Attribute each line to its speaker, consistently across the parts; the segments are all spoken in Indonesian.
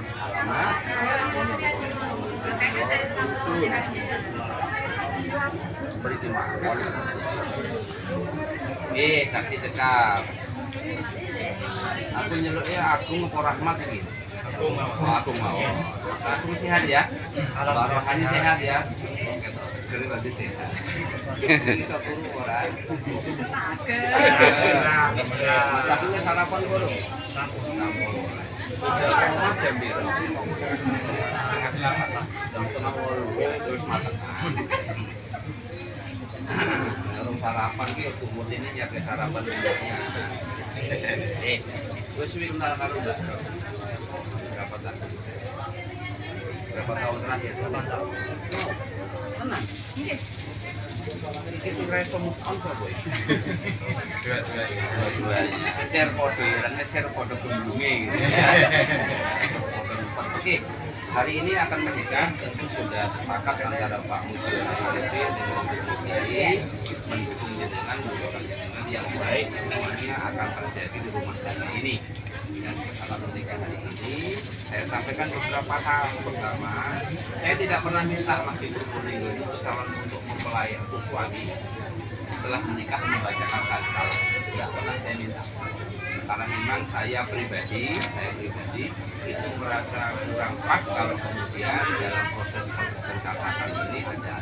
Speaker 1: alamat beri makan. Saksi cekap. Aku nyeluk ya, aku mau rahmat gitu. Aku mau. Aku sehat ya. Barohannya sehat ya. Keren lagi sehat. Ini satu orang. Satunya sarapan dulu. Jam biru. Jam tengah terus makan. Orang sarapan gitu, kemudian ini jaga sarapan semuanya. Gue sudah kenal kalau enggak. Berapa tahun? Berapa tahun terakhir? Berapa tahun? Tenang. Ini sudah move on kok boy. Dua-duanya. Share kode, orangnya share kode kunjungi. Oke. Hari ini akan menikah, tentu sudah sepakat antara Pak Mujiono Arifin dengan Bu Kiai mendukung jenengan, mendukung jenengan yang baik semuanya akan terjadi di rumah tangga ini. Dan setelah menikah hari ini, saya sampaikan beberapa hal. Pertama, saya tidak pernah minta Mas Ibu Purwonego itu calon untuk mempelai atau suami setelah menikah membacakan salsal. Tidak pernah saya minta. Karena memang saya pribadi itu merasa kurang pas kalau kemudian dalam proses pencatatan ini ada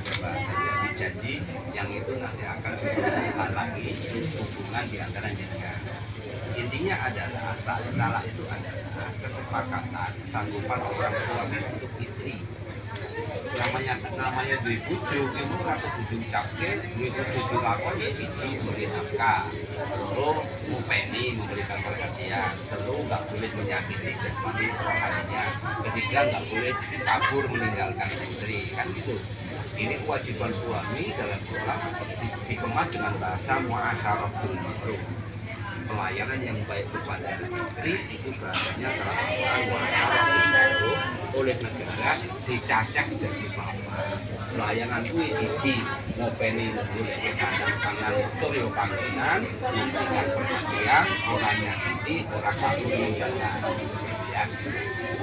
Speaker 1: janji yang itu nanti akan menghalangi hubungan di antara jenengan. Intinya adalah talak itu adalah kesepakatan sanggupan orang suami untuk istri. Namanya duit bujuk itu atau bujuk capke, duit bujuk lakon ya siji memberi nafkah, lalu mupeni memberikan perhatian, lalu nggak boleh menyakiti jasmani rohaninya, ketiga nggak boleh kabur meninggalkan istri, kan gitu. Ini kewajiban suami dalam Islam dikemas dengan bahasa mu'asyaratul ma'ruf. Pelayanan yang baik kepada istri itu bahasanya dalam Al-Quran mu'asyaratul ma'ruf oleh negara dicacah jadi apa? Pelayanan itu siji ngopeni boleh tangan turyo panggilan memberikan perhatian orangnya nanti orang kabur jalan ya.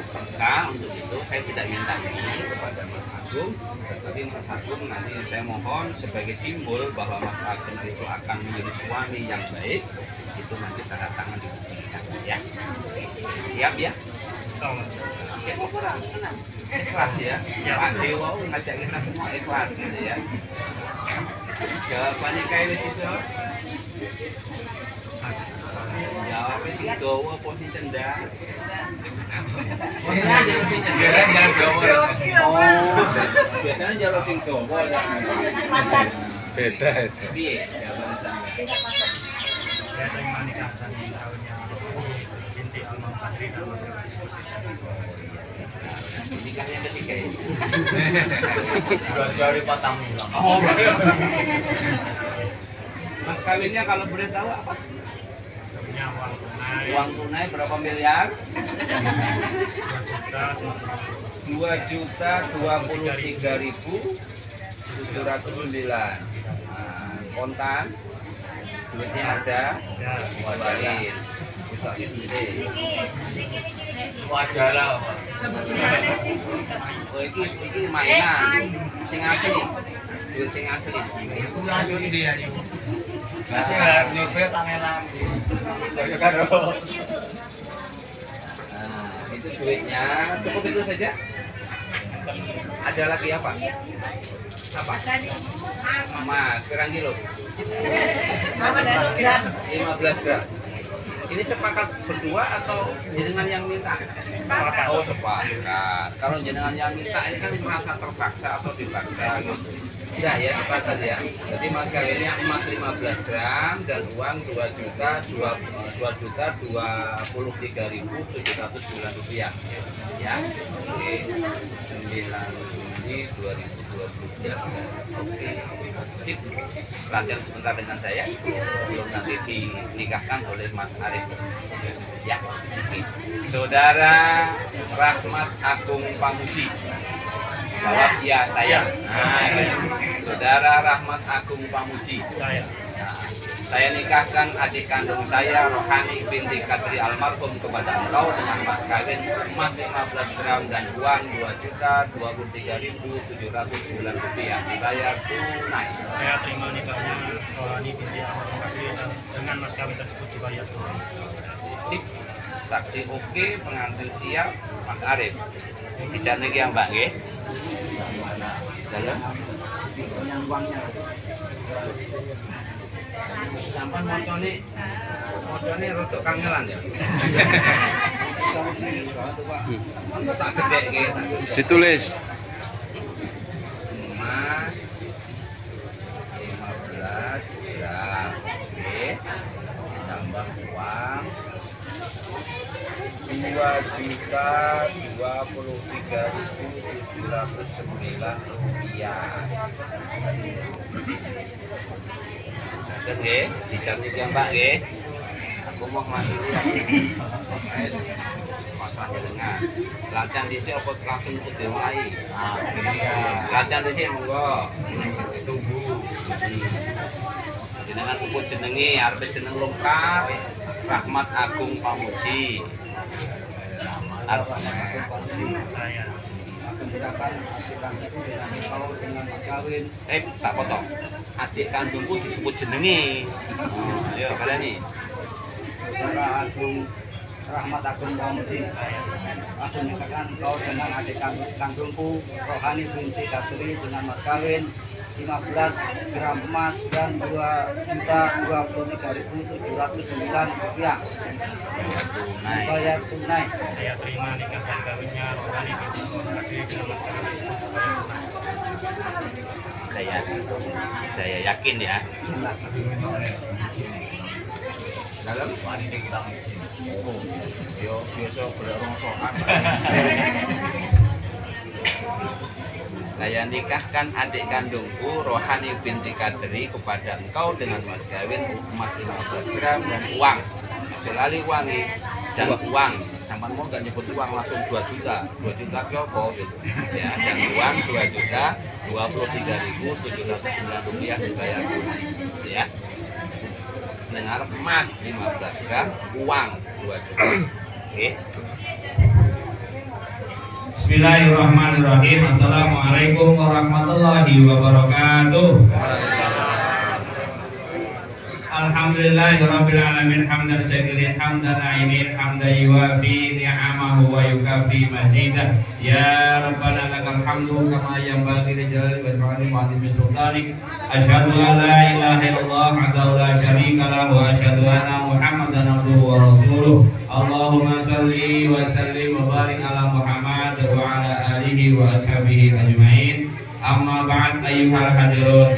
Speaker 1: Maka untuk itu saya tidak minta ini kepada Mas Agung, tetapi Mas Agung nanti saya mohon sebagai simbol bahwa Mas Agung itu akan menjadi suami yang baik, itu nanti tanda tangan dibuktikan ya. Siap ya? Oke, kurang tenang. Ikhlas ya. Pak Dewa ngajak kita semua ikhlas gitu ya. Jawabannya kayak gitu. Jawabnya sih gawa posisi cendak. Biasanya jalur sing gawa. Oh, biasanya jalur sing gawa. Beda itu. Piye?
Speaker 2: Saya terima nikah dan tahunnya binti Almam Fadri dan Mas
Speaker 1: Nikahnya ketiga ini.
Speaker 2: Dua jari patang ulang.
Speaker 1: Oh, Mas kawinnya kalau boleh tahu apa?
Speaker 2: Punya uang tunai.
Speaker 1: Uang tunai berapa miliar? 2.023.709. Kontan, duitnya ada, wajarin.
Speaker 2: Wajar lah.
Speaker 1: Oh, ini mainan, sing asli, duit sing asli.
Speaker 2: Langsung dia nih.
Speaker 1: Nah,
Speaker 2: nyupe tangelan.
Speaker 1: itu duitnya, cukup itu saja. Ada lagi apa? Apa? Emas, berapa kilo? 15 gram. Ini sepakat berdua atau jenengan yang minta? Sepakat. Oh, sepakat. Kalau jenengan yang minta ini kan merasa terpaksa atau dipaksa gitu. Tidak ya, sepakat ya. Jadi mas kawinnya emas 15 gram dan uang 2.023.709 rupiah. Ya. Oke. 9 Juni 2023. Oke. Sip. Latihan sebentar dengan saya. Belum nanti dinikahkan oleh Mas Arif. Ya. Oke. Saudara Rahmat Agung Pamuji. Jawab ya saya. Nah, Saudara Rahmat Agung Pamuji.
Speaker 2: Saya.
Speaker 1: Nah, Saya nikahkan adik kandung saya Rohani binti Kadri almarhum kepada engkau dengan mas kawin emas 15 gram dan uang 2.023.709 rupiah dibayar tunai.
Speaker 2: Saya terima nikahnya Rohani binti almarhum Kadri dengan mas kawin tersebut dibayar tunai.
Speaker 1: Sip. Saksi oke, pengantin siap, Mas Arif. Bicara lagi yang Mbak nggih. Dalam yang uangnya. Sampai mocone rotok kangelan ya. Tak gede gitu.
Speaker 3: Ditulis.
Speaker 1: Emas 15 gram. Oke. Tambah uang 2.023.709 rupiah. Oke, dicantik ya Mbak ya. Aku mau mati dulu. Masalahnya dengan latihan di sini apa langsung ke dimulai. Latihan di sini monggo. Tunggu. Jenengan sebut jenenge arep jeneng lengkap. Rahmat Agung Pamuji.
Speaker 2: Saya
Speaker 1: Tak potong. Adik kandungku disebut jenenge. Ayo kalian nih.
Speaker 4: Saudara Agung Rahmat Agung Pamuji. Aku menyatakan kau dengan adik kandungku Rohani binti Kadri dengan mas kawin 15 gram emas dan 2.023.709 rupiah. Bayar tunai.
Speaker 2: Saya terima nikah dan kawinnya Rohani binti almarhum Kadri dengan mas kawin tersebut dibayar tunai.
Speaker 1: Saya yakin ya. Dalam wanita kita di sini. Yo biasa berongsokan. Saya nikahkan adik kandungku Rohani binti Kadri kepada engkau dengan mas kawin emas 15 gram dan uang. Selalu wangi dan uang. Sampai mau nggak nyebut uang langsung 2 juta. 2 juta kyopo gitu. Ya, dan uang 2.023.709 rupiah dibayar tunai. Ya. Dengar emas 15 gram, uang 2 juta. Oke.
Speaker 5: Bismillahirrahmanirrahim. Assalamualaikum warahmatullahi wabarakatuh. Alhamdulillahirabbil alamin hamdan syakirin hamdan na'imin hamdan yuwafi ni'amahu wa yukafi mazidah. Ya rabbana lakal hamdu kama yanbaghi li jalali wajhika wa 'azimi sultanik. Asyhadu an la ilaha illallah wahdahu la syarika lahu wa asyhadu anna Muhammadan abduhu wa rasuluh. Allahumma shalli wa sallim wa barik ala Muhammad wa ala alihi wa ashabihi ajmain. Amma ba'd ayyuhal hadirun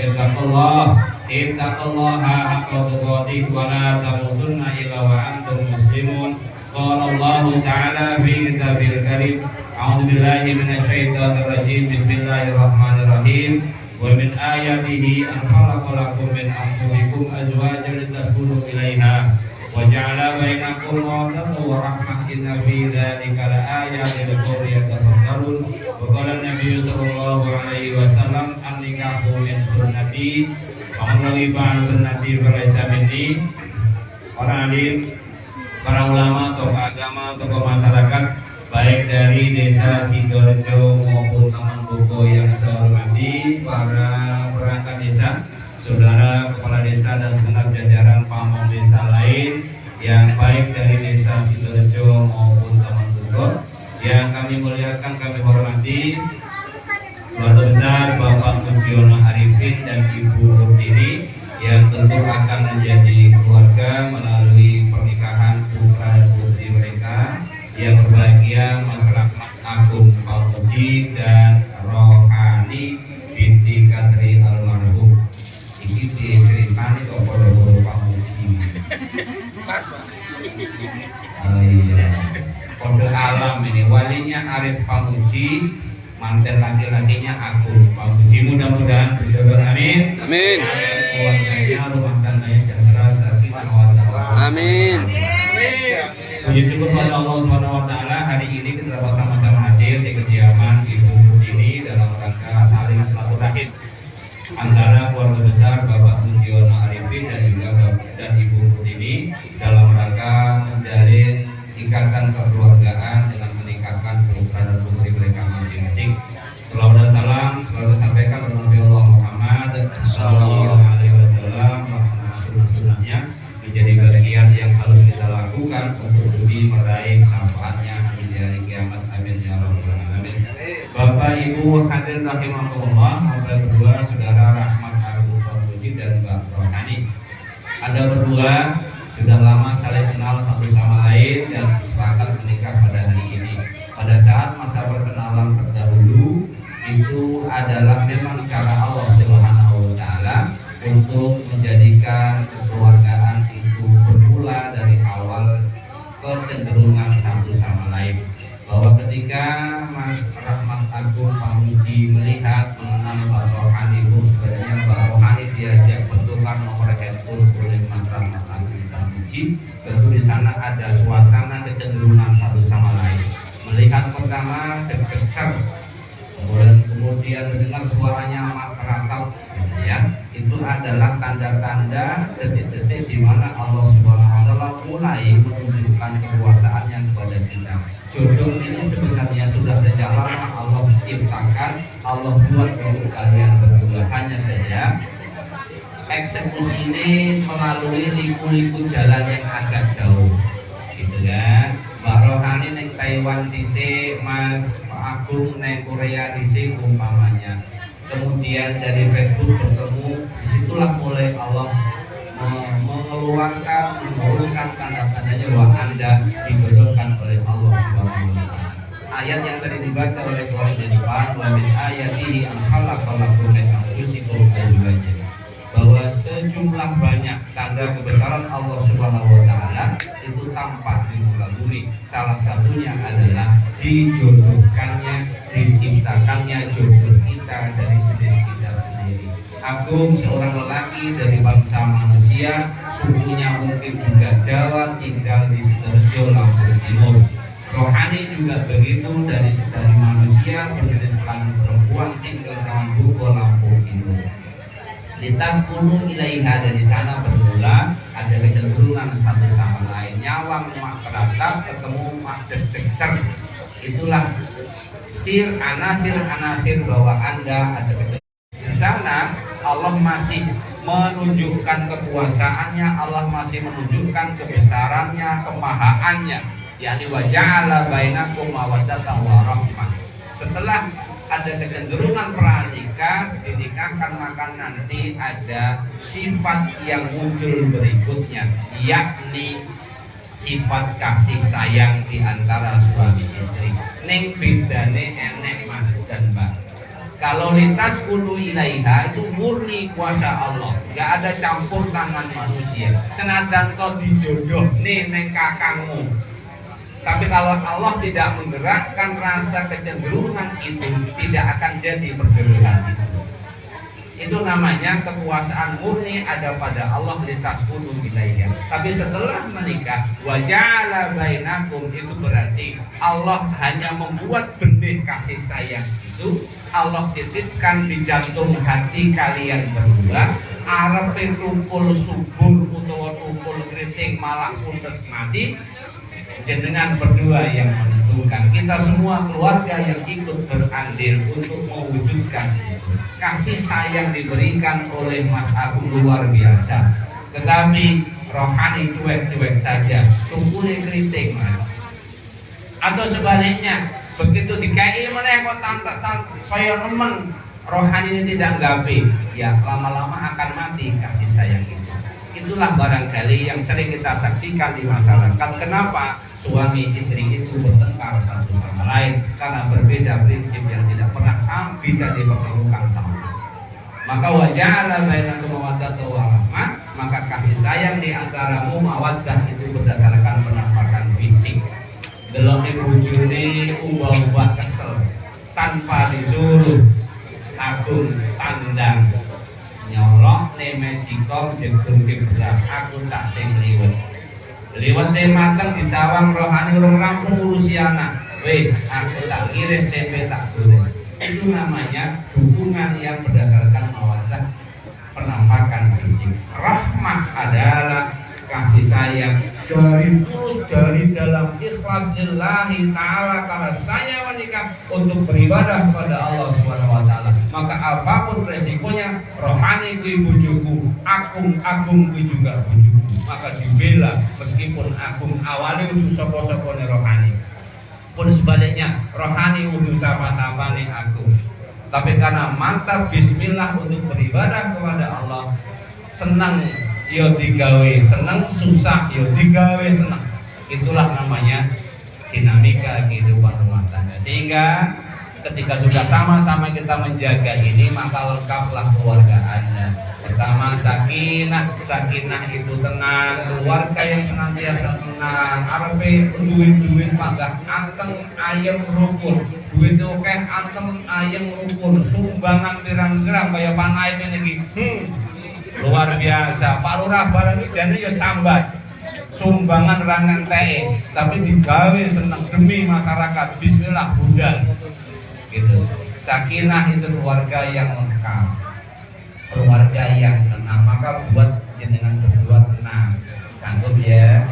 Speaker 5: ittaqullah haqqa tuqatih wa la tamutunna illa wa antum muslimun. Qala Allah ta'ala fi kitabil karim. A'udzu billahi minasyaitonir rajim. Bismillahirrahmanirrahim. Wa min ayatihi an khalaqalakum min anfusikum azwajan litaskunu ilaiha wa ja'ala bainakum mawaddah wa rahmah. Inna fi dzalika laayatin liqaumin yatafakkarun. Wa qala an-nabiy sallallahu alaihi wasallam an-nikahu min sunnati wa man raghiba an sunnati falaysa minni. Para alim, para ulama, tokoh agama, tokoh masyarakat baik dari desa Sidoarjo maupun Taman Boko yang saya hormati, para perangkat desa, saudara kepala desa dan segenap jajaran pamong desa lain yang baik dari desa Sidoarjo maupun Taman Boko yang kami muliakan, kami hormati, keluarga besar Bapak Mujiono Arifin dan Ibu Nurtini yang tentu akan menjadi keluarga melalui pernikahan putra dan putri mereka yang berbahagia, Mas Rahmat Agung Pamuji dan Rohani binti Kadri almarhum. Ini diceritani kok pada-pada Pamuji. Oh iya, kode alam ini walinya Arif Pamuji, manten laki-lakinya Agung Pamuji. Mudah-mudahan berjodoh, amin.
Speaker 3: Amin.
Speaker 5: Keluarganya, rumah tangganya sejahtera, sakinah mawaddah.
Speaker 3: Amin.
Speaker 5: Puji syukur pada Allah Subhanahu wa taala, hari ini kita dapat sama-sama hadir di kediaman Ibu Nurtini dalam rangka saling silaturahim antara keluarga besar Bapak Mujiono Arifin dan juga Bapak Bapak Ibu hadirin rahimakumullah, Bapak berdua saudara Rahmat Agung Pamuji dan Mbak Rohani. Anda berdua sudah lama saling kenal satu sama lain dan sepakat menikah pada hari ini. Pada saat masa perkenalan terdahulu itu adalah memang cara Allah Subhanahu wa taala untuk menjadikan kekeluargaan itu bermula dari awal kecenderungan satu sama lain. Bahwa ketika Mas Rahmat Agung Pamuji melihat mengenal Mbak Rohani, sebenarnya Mbak Rohani diajak bertukar nomor handphone oleh Mas Rahmat Agung Pamuji, tentu di sana ada suasana kecenderungan satu sama lain. Melihat pertama deg-degan, kemudian mendengar suaranya masyarakat, ya, itu adalah tanda-tanda detik-detik di mana Allah Subhanahu wa taala mulai menunjukkan kekuasaannya kepada kita. Jodoh ini sebenarnya sudah sejak lama Allah ciptakan, Allah buat untuk kalian berdua. Hanya saja eksekusi ini melalui liku-liku jalan yang agak jauh, gitu kan. Mbak Rohani neng Taiwan DC, Mas Agung neng Korea DC umpamanya. Kemudian dari Facebook bertemu, disitulah mulai Allah mengeluarkan tanda-tandanya bahwa Anda dijodohkan oleh Allah Subhanahu wa taala. Ayat yang tadi dibaca oleh Tuhan di depan, wa min ayatihi an khalaqalakum min anfusikum azwajan. Bahwa sejumlah banyak tanda kebesaran Allah Subhanahu wa taala itu tampak di muka bumi. Salah satunya adalah dijodohkannya, diciptakannya jodoh kita dari diri kita sendiri. Agung seorang lelaki dari bangsa manusia, sukunya mungkin juga Jawa, tinggal di Sidoarjo, Lampung Timur. Rohani juga begitu, dari manusia berjenis kelamin perempuan, tinggal di Buko, Lampung Timur. Litas kuno ilaiha, dari sana bermula ada kecenderungan satu sama lain, nyawang mak keratap ketemu mak deg-deg. Itulah anasir bahwa Anda ada di sana. Allah masih menunjukkan kekuasaannya, Allah masih menunjukkan kebesarannya, kemahaannya, yakni wa ja'ala bainakum mawaddatan wa rahmah. Setelah ada kecenderungan pranikah, dinikahkan, maka nanti ada sifat yang muncul berikutnya, yakni sifat kasih sayang di antara suami istri. Ning bedane enek Mas dan Mbak. Kalau lintas kudu ilaiha itu murni kuasa Allah, nggak ada campur tangan manusia. Senajan kau dijodoh nih neng kakangmu, tapi kalau Allah tidak menggerakkan rasa kecenderungan itu, tidak akan jadi perjodohan itu. Itu namanya kekuasaan murni ada pada Allah, lintas kudu ilaiha. Tapi setelah menikah, wa ja'ala bainakum, itu berarti Allah hanya membuat benih kasih sayang itu, Allah titipkan di jantung hati kalian berdua. Arepe tukul subur utawa tukul keriting malah puntes mati, dengan berdua yang menentukan. Kita semua keluarga yang ikut berandil untuk mewujudkan itu. Kasih sayang diberikan oleh Mas Agung luar biasa, tetapi Rohani cuek-cuek saja, tukulnya keriting Mas. Atau sebaliknya, begitu dikai meneh kok tante saya nemen, Rohani ini tidak nggapi, ya lama-lama akan mati kasih sayang itu. Itulah barangkali yang sering kita saksikan di masyarakat. Kenapa suami istri itu bertengkar satu sama lain? Karena berbeda prinsip yang tidak pernah bisa dipertemukan sama. Maka waja'ala bainakum mawaddatan wa rahmah, maka kasih sayang di antaramu mawaddah itu berdasarkan penampakan fisik. Delokne bojone ubah-ubah kesel tanpa disuruh, Agung tandang nyolok nemejikong jegung berat, aku tak sing liwat mateng di sawang. Rohani urung rampung urusi anak, weh aku tak ngiris tempe tak goreng. Itu namanya hubungan yang berdasarkan mawaddah penampakan fisik. Rahmah adalah kasih sayang dari tulus, dari dalam ikhlas lillahi ta'ala, karena saya menikah untuk beribadah kepada Allah Subhanahu wa taala. Maka apapun resikonya, Rohani kui bujuku, Agung kui juga bujuku, maka dibela meskipun Agung awalnya untuk sapa-sapane Rohani. pun sebaliknya rohani udah sapa-sapa nih aku. Tapi karena mantap bismillah untuk beribadah kepada Allah, senang yo digawe, senang susah yo digawe senang. Itulah namanya dinamika kehidupan rumah tangga. Sehingga ketika sudah sama-sama kita menjaga ini, maka lengkaplah keluarga Anda. Pertama sakinah, sakinah itu tenang, keluarga yang senantiasa tenang. Arepe duit panggah anteng ayam rukun, duit oke anteng ayam rukun, sumbangan pirang-pirang kaya panai ini luar biasa. Pak Lurah barang ini ya sambat sumbangan rangan teh, tapi digawe senang demi masyarakat. Bismillah budal gitu. Sakinah itu keluarga yang lengkap, keluarga yang tenang. Maka buat jenengan berdua tenang, sanggup ya.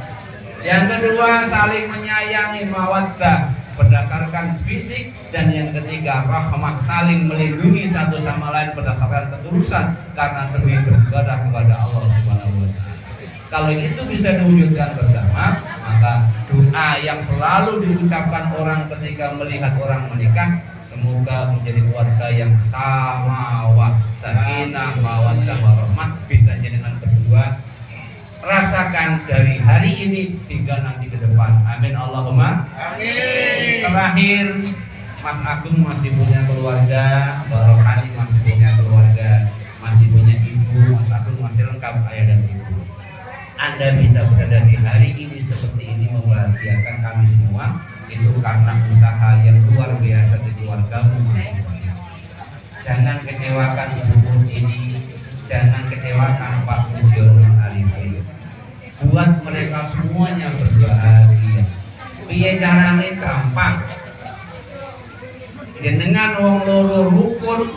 Speaker 5: Yang kedua saling menyayangi, mawaddah berdasarkan fisik. Dan yang ketiga rahmah, saling melindungi satu sama lain berdasarkan ketulusan karena demi beribadah kepada Allah Subhanahu wa taala. Kalau itu bisa diwujudkan bersama, maka doa yang selalu diucapkan orang ketika melihat orang menikah, semoga menjadi keluarga yang samawah, sakinah, mawaddah, warahmah. Bisa jenengan berdua rasakan dari hari ini hingga nanti ke depan. Amin Allahumma amin. Terakhir, Mas Agung masih punya keluarga, Mbak Rohani masih punya keluarga, masih punya ibu. Mas Agung masih lengkap ayah dan ibu. Anda bisa berada di hari ini seperti ini membahagiakan kami semua, itu karena usaha yang luar biasa di keluargamu. Jangan kecewakan ibu ini, jangan kecewakan Pak Mujiono Arifin. Buat mereka semuanya berbahagia. Piye carane gampang. Dengan wong loro rukun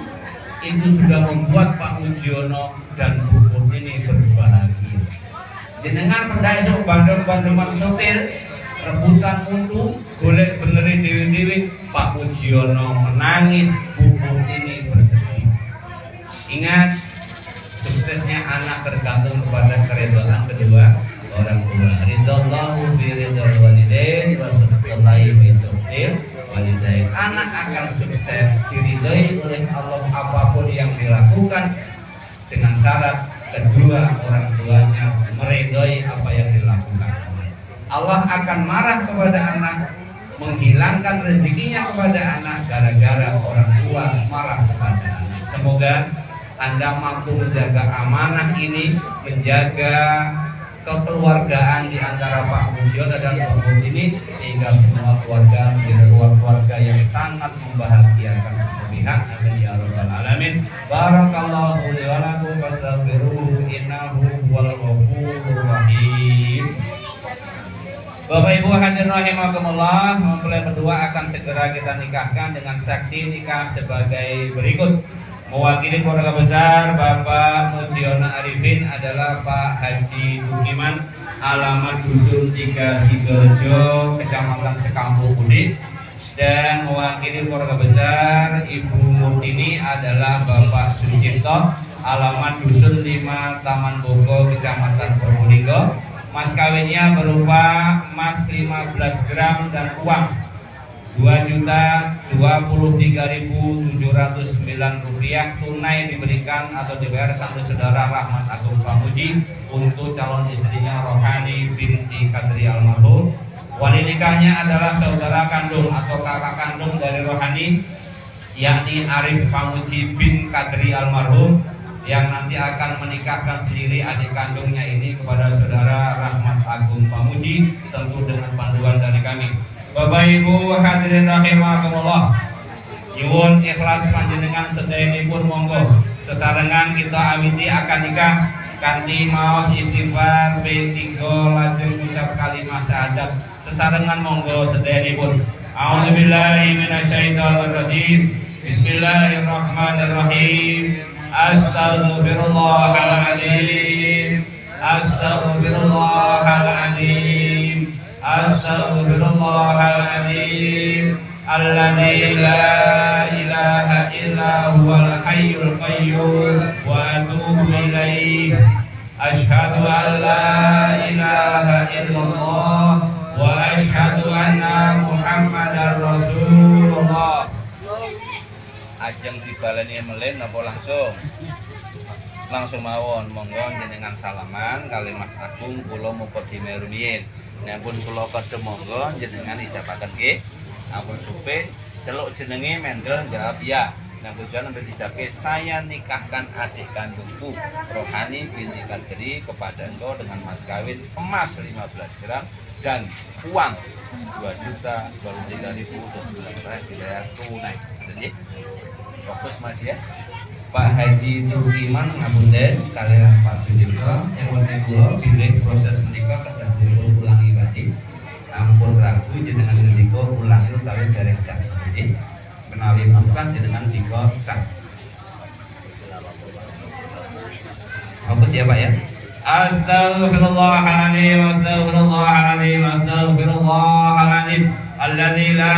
Speaker 5: itu sudah membuat Pak Mujiono dan rukun ini berbahagia. Jenengan pendai sok bandung-bandungan sopir rebutan mutu golek beneri dewi-dewi, Pak Mujiono menangis, buku ini bersedih. Ingat, suksesnya anak tergantung kepada keridhaan kedua orang tua. Ridallahu bi ridal walidain wa sukhtullahi bi sukhtil walidain. Anak akan sukses diridai oleh Allah apapun yang dilakukan dengan syarat kedua orang tuanya meridai apa yang dilakukan. Allah akan marah kepada anak, menghilangkan rezekinya kepada anak gara-gara orang tua marah kepada anak. Semoga Anda mampu menjaga amanah ini, menjaga kekeluargaan di antara Pak Mujiono dan Pak ini, sehingga semua keluarga menjadi keluarga yang sangat membahagiakan semua pihak. Amin ya rabbal alamin. Barakallahu li wa lakum fastaghfiruhu innahu huwal ghafurur rahim. Bapak Ibu hadirin rahimakumullah, mempelai berdua akan segera kita nikahkan dengan saksi nikah sebagai berikut. Mewakili keluarga besar Bapak Mujiono Arifin adalah Pak Haji Dukiman, alamat Dusun 3 Sidoarjo, Kecamatan Sekampung Budi. Dan mewakili keluarga besar Ibu Murtini adalah Bapak Sucipto, alamat Dusun 5 Taman Boko, Kecamatan Probolinggo. Mas kawinnya berupa emas 15 gram dan uang Rp2.023.709 tunai diberikan atau dibayar satu saudara Rahmat Agung Pamuji untuk calon istrinya Rohani binti Kadri almarhum. Wali nikahnya adalah saudara kandung atau kakak kandung dari Rohani, yakni Arif Pamuji bin Kadri almarhum, yang nanti akan menikahkan sendiri adik kandungnya ini kepada saudara Rahmat Agung Pamuji, tentu dengan panduan dari kami. Bapak Ibu hadirin rahimakumullah, nyuwun ikhlas panjenengan sedherekipun monggo sesarengan kita awiti akan nikah kanthi maos istighfar P3 lajeng ucap kalimat syahadat sesarengan monggo sedherekipun. A'udzubillahi minasyaitonir rajim. Bismillahirrahmanirrahim. Astaghfirullahaladzim. Astaghfirullahaladzim. Astaghfirullahaladzim. Alladzi la ilaha illa huwal hayyul qayyum wa atubu ilaihi. Asyhadu an la ilaha illallah wa wa asyhadu anna Muhammadar Rasulullah.
Speaker 1: Ajeng dibaleni melen napa langsung? Langsung mawon, monggo jenengan salaman kali Mas Agung kula mukadimah rumiyin. Nek pun kula kedhe monggo jenengan ijabaken nggih. Ampun supe celuk jenenge mendel jawab ya. Nek tujuan sampai dijake saya nikahkan adik kandungku Rohani binti Kadri kepada engkau dengan mas kawin emas 15 gram dan uang 2.023.000 untuk dibayar tunai. Jadi fokus Mas ya. Pak Haji Tukiman ngapunten kalian Pak Sudirto yang wonten kula bilih proses menika kedah dipun ulangi badhe. Ampun ragu jenengan menika ulangi utawi dereng sah. Nggih. Menawi mangkat jenengan dika sah. Fokus ya Pak ya. Astaghfirullahaladzim, astaghfirullahaladzim, astaghfirullahaladzim. Alladzi la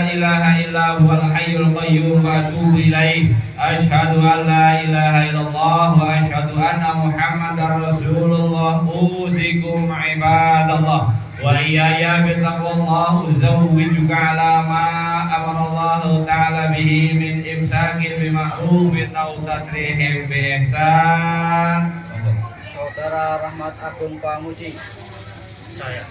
Speaker 1: ilaha illa huwal hayyul qayyum wa atubu ilaih. Asyhadu an la ilaha illallah wa asyhadu anna Muhammadar Rasulullah. Uzikum ibadallah wa iyaya bittaqwallah. Uzawwijuka ala ma amarallahu ta'ala bihi min imsakin bima'rufin aw tasrihim bi ihsan.
Speaker 4: Saudara Rahmat Agung Pamuji,
Speaker 2: Saya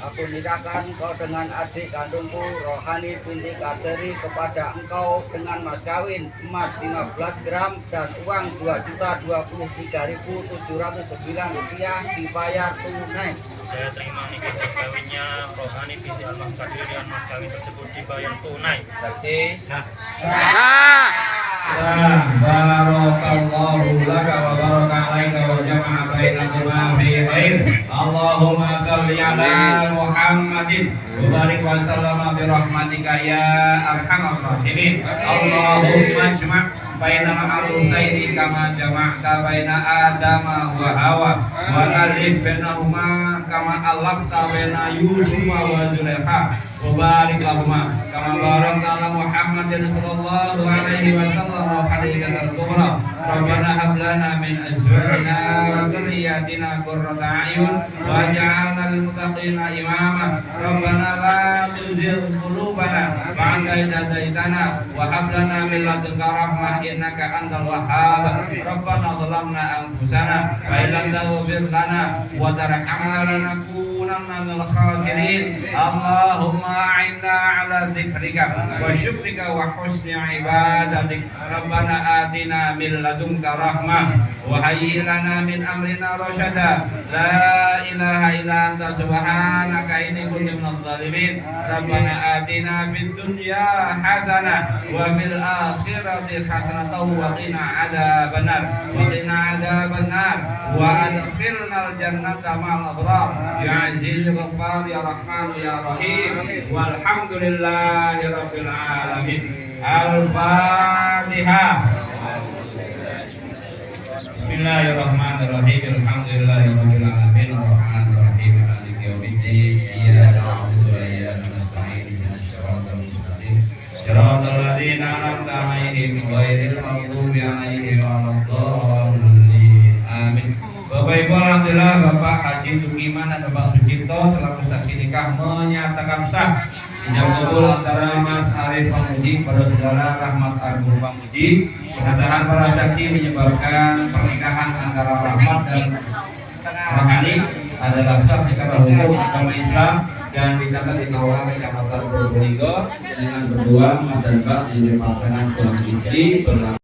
Speaker 4: aku nikahkan kau dengan adik kandungku Rohani binti Kadri kepada engkau dengan mas kawin emas 15 gram dan uang 2.023.709 rupiah dibayar tunai.
Speaker 2: Saya terima nikah dan kawinnya Rohani binti Almarhum Kadri dengan mas kawin tersebut dibayar tunai.
Speaker 1: Saksi.
Speaker 5: Barakallahu laka wa baraka alaika wa jama'a bainakuma fi khair. Allahumma shalli ala Muhammadin wa barik wa sallama bi rahmatika ya arhamar rahimin. Allahumma ijma' bainal arusaini kama jama'ta baina Adama wa Hawa wa alif bainahuma kama alafta baina Yusuf wa Zulaikha wa barik lahuma kama barakta ala Muhammadin sallallahu alaihi wasallam wa hadhihi al-kubra. Rabbana hab lana min azwajina wa dhurriyyatina qurrata a'yun waj'alna lil muttaqina imama. Rabbana la tuzigh qulubana ba'da idh hadaytana wa hab lana min ladunka rahmah innaka antal wahhab. Rabbana zalamna anfusana wa illam taghfir lana wa tarhamna lanakunanna minal khasirin. Allahumma a'inna ala dzikrika wa syukrika wa husni ibadatik. Rabbana atina min ladunka rahmah wa hayyi lana min amrina rasyada. La ilaha illa anta subhanaka inni kuntu minadh dhalimin. Rabbana atina fid dunya hasanah wa fil akhirati hasanah wa qina adzabannar wa qina adzabannar wa adkhilna al-jannata ma'al abrar ya aziz ghaffar ya rahman ya rahim walhamdulillahi rabbil alamin. Al-Fatihah. Bismillahirrahmanirrahim. Alhamdulillahi rabbil alamin arrahmanir rahim maliki yaumiddin. Iyyaka na'budu wa iyyaka nasta'in ihdinas siratal mustaqim siratal ladzina an'amta 'alaihim ghairil maghdubi 'alaihim waladdallin. Amin. Bapak Ibu, alhamdulillah Bapak Haji Tukiman dan Bapak Sucipto selaku saksi nikah menyatakan sah ijab kabul antara Mas Arif Pamuji pada saudara Rahmat Agung Pamuji. Pengesahan para saksi menyebabkan pernikahan antara Rahmat dan Rohani adalah sah secara hukum agama Islam dan dicatat di bawah Kecamatan Probolinggo dengan berdua Mas dan Mbak di Departemen Keuangan Istri.